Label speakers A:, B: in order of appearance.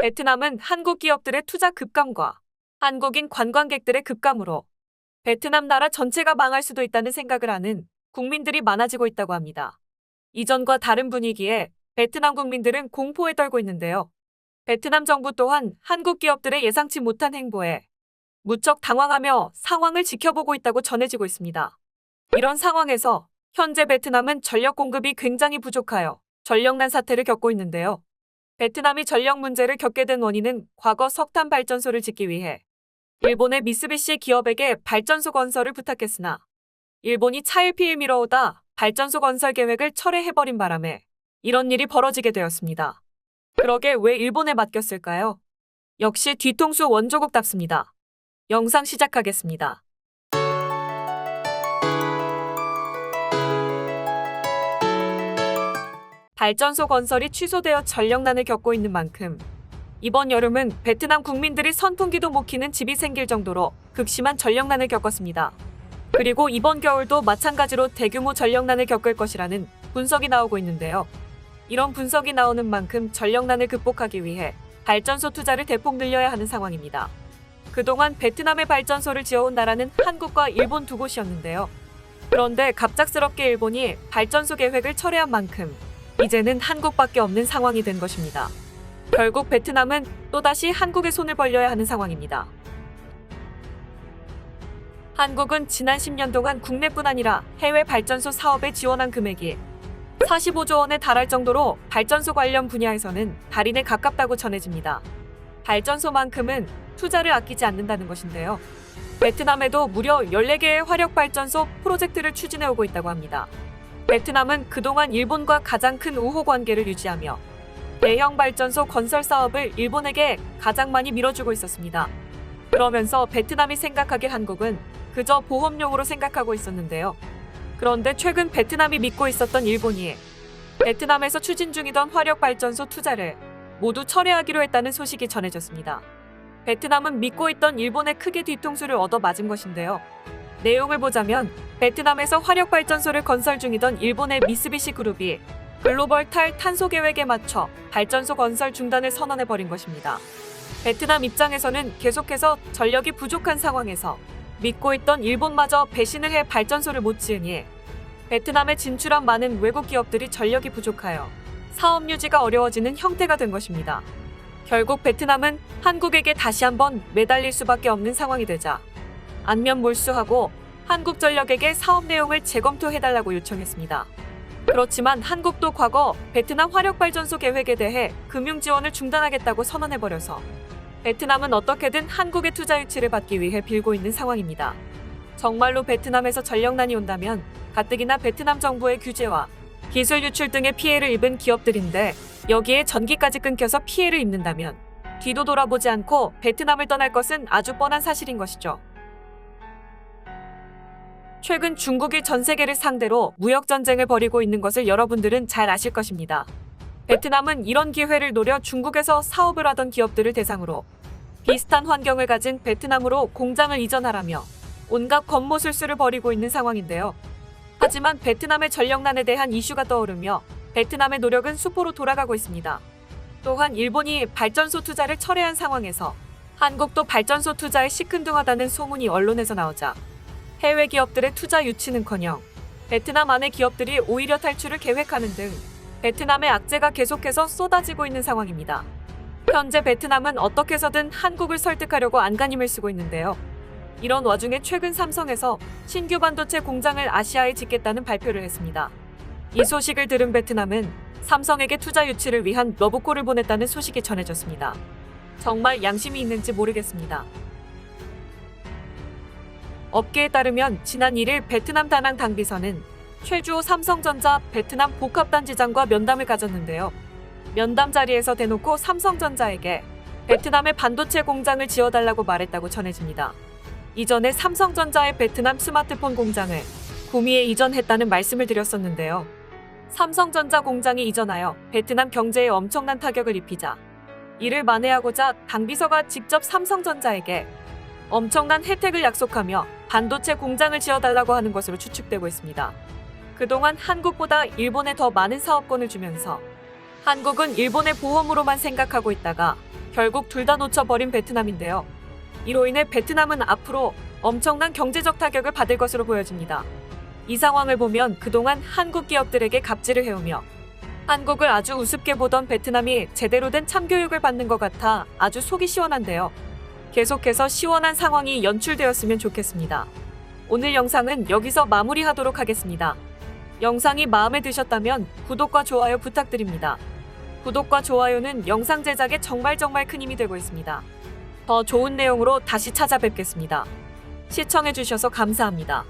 A: 베트남은 한국 기업들의 투자 급감과 한국인 관광객들의 급감으로 베트남 나라 전체가 망할 수도 있다는 생각을 하는 국민들이 많아지고 있다고 합니다. 이전과 다른 분위기에 베트남 국민들은 공포에 떨고 있는데요. 베트남 정부 또한 한국 기업들의 예상치 못한 행보에 무척 당황하며 상황을 지켜보고 있다고 전해지고 있습니다. 이런 상황에서 현재 베트남은 전력 공급이 굉장히 부족하여 전력난 사태를 겪고 있는데요. 베트남이 전력 문제를 겪게 된 원인은 과거 석탄 발전소를 짓기 위해 일본의 미쓰비시 기업에게 발전소 건설을 부탁했으나 일본이 차일피일 미뤄오다 발전소 건설 계획을 철회해버린 바람에 이런 일이 벌어지게 되었습니다. 그러게 왜 일본에 맡겼을까요? 역시 뒤통수 원조국답습니다. 영상 시작하겠습니다. 발전소 건설이 취소되어 전력난을 겪고 있는 만큼 이번 여름은 베트남 국민들이 선풍기도 못 켜는 집이 생길 정도로 극심한 전력난을 겪었습니다. 그리고 이번 겨울도 마찬가지로 대규모 전력난을 겪을 것이라는 분석이 나오고 있는데요. 이런 분석이 나오는 만큼 전력난을 극복하기 위해 발전소 투자를 대폭 늘려야 하는 상황입니다. 그동안 베트남에 발전소를 지어온 나라는 한국과 일본 두 곳이었는데요. 그런데 갑작스럽게 일본이 발전소 계획을 철회한 만큼 이제는 한국밖에 없는 상황이 된 것입니다. 결국 베트남은 또다시 한국의 손을 벌려야 하는 상황입니다. 한국은 지난 10년 동안 국내뿐 아니라 해외 발전소 사업에 지원한 금액이 45조 원에 달할 정도로 발전소 관련 분야에서는 달인에 가깝다고 전해집니다. 발전소만큼은 투자를 아끼지 않는다는 것인데요. 베트남에도 무려 14개의 화력발전소 프로젝트를 추진해오고 있다고 합니다. 베트남은 그동안 일본과 가장 큰 우호 관계를 유지하며 대형 발전소 건설 사업을 일본에게 가장 많이 밀어주고 있었습니다. 그러면서 베트남이 생각하길 한국은 그저 보험용으로 생각하고 있었는데요. 그런데 최근 베트남이 믿고 있었던 일본이 베트남에서 추진 중이던 화력발전소 투자를 모두 철회하기로 했다는 소식이 전해졌습니다. 베트남은 믿고 있던 일본의 크게 뒤통수를 얻어맞은 것인데요. 내용을 보자면 베트남에서 화력발전소를 건설 중이던 일본의 미쓰비시 그룹이 글로벌 탈탄소 계획에 맞춰 발전소 건설 중단을 선언해버린 것입니다. 베트남 입장에서는 계속해서 전력이 부족한 상황에서 믿고 있던 일본마저 배신을 해 발전소를 못 지으니 베트남에 진출한 많은 외국 기업들이 전력이 부족하여 사업 유지가 어려워지는 형태가 된 것입니다. 결국 베트남은 한국에게 다시 한번 매달릴 수밖에 없는 상황이 되자 안면 몰수하고 한국전력에게 사업 내용을 재검토해달라고 요청했습니다. 그렇지만 한국도 과거 베트남 화력발전소 계획에 대해 금융 지원을 중단하겠다고 선언해버려서 베트남은 어떻게든 한국의 투자 유치를 받기 위해 빌고 있는 상황입니다. 정말로 베트남에서 전력난이 온다면 가뜩이나 베트남 정부의 규제와 기술 유출 등의 피해를 입은 기업들인데 여기에 전기까지 끊겨서 피해를 입는다면 뒤도 돌아보지 않고 베트남을 떠날 것은 아주 뻔한 사실인 것이죠. 최근 중국이 전 세계를 상대로 무역 전쟁을 벌이고 있는 것을 여러분들은 잘 아실 것입니다. 베트남은 이런 기회를 노려 중국에서 사업을 하던 기업들을 대상으로 비슷한 환경을 가진 베트남으로 공장을 이전하라며 온갖 권모술수를 벌이고 있는 상황인데요. 하지만 베트남의 전력난에 대한 이슈가 떠오르며 베트남의 노력은 수포로 돌아가고 있습니다. 또한 일본이 발전소 투자를 철회한 상황에서 한국도 발전소 투자에 시큰둥하다는 소문이 언론에서 나오자 해외 기업들의 투자 유치는커녕 베트남 안의 기업들이 오히려 탈출을 계획하는 등 베트남의 악재가 계속해서 쏟아지고 있는 상황입니다. 현재 베트남은 어떻게 해서든 한국을 설득하려고 안간힘을 쓰고 있는데요. 이런 와중에 최근 삼성에서 신규 반도체 공장을 아시아에 짓겠다는 발표를 했습니다. 이 소식을 들은 베트남은 삼성에게 투자 유치를 위한 러브콜을 보냈다는 소식이 전해졌습니다. 정말 양심이 있는지 모르겠습니다. 업계에 따르면 지난 1일 베트남 다낭 당비서는 최주호 삼성전자 베트남 복합단지장과 면담을 가졌는데요. 면담 자리에서 대놓고 삼성전자에게 베트남에 반도체 공장을 지어달라고 말했다고 전해집니다. 이전에 삼성전자의 베트남 스마트폰 공장을 구미에 이전했다는 말씀을 드렸었는데요. 삼성전자 공장이 이전하여 베트남 경제에 엄청난 타격을 입히자 이를 만회하고자 당비서가 직접 삼성전자에게 엄청난 혜택을 약속하며 반도체 공장을 지어달라고 하는 것으로 추측되고 있습니다. 그동안 한국보다 일본에 더 많은 사업권을 주면서 한국은 일본의 보험으로만 생각하고 있다가 결국 둘 다 놓쳐버린 베트남인데요. 이로 인해 베트남은 앞으로 엄청난 경제적 타격을 받을 것으로 보여집니다. 이 상황을 보면 그동안 한국 기업들에게 갑질을 해오며 한국을 아주 우습게 보던 베트남이 제대로 된 참교육을 받는 것 같아 아주 속이 시원한데요. 계속해서 시원한 상황이 연출되었으면 좋겠습니다. 오늘 영상은 여기서 마무리하도록 하겠습니다. 영상이 마음에 드셨다면 구독과 좋아요 부탁드립니다. 구독과 좋아요는 영상 제작에 정말 큰 힘이 되고 있습니다. 더 좋은 내용으로 다시 찾아뵙겠습니다. 시청해주셔서 감사합니다.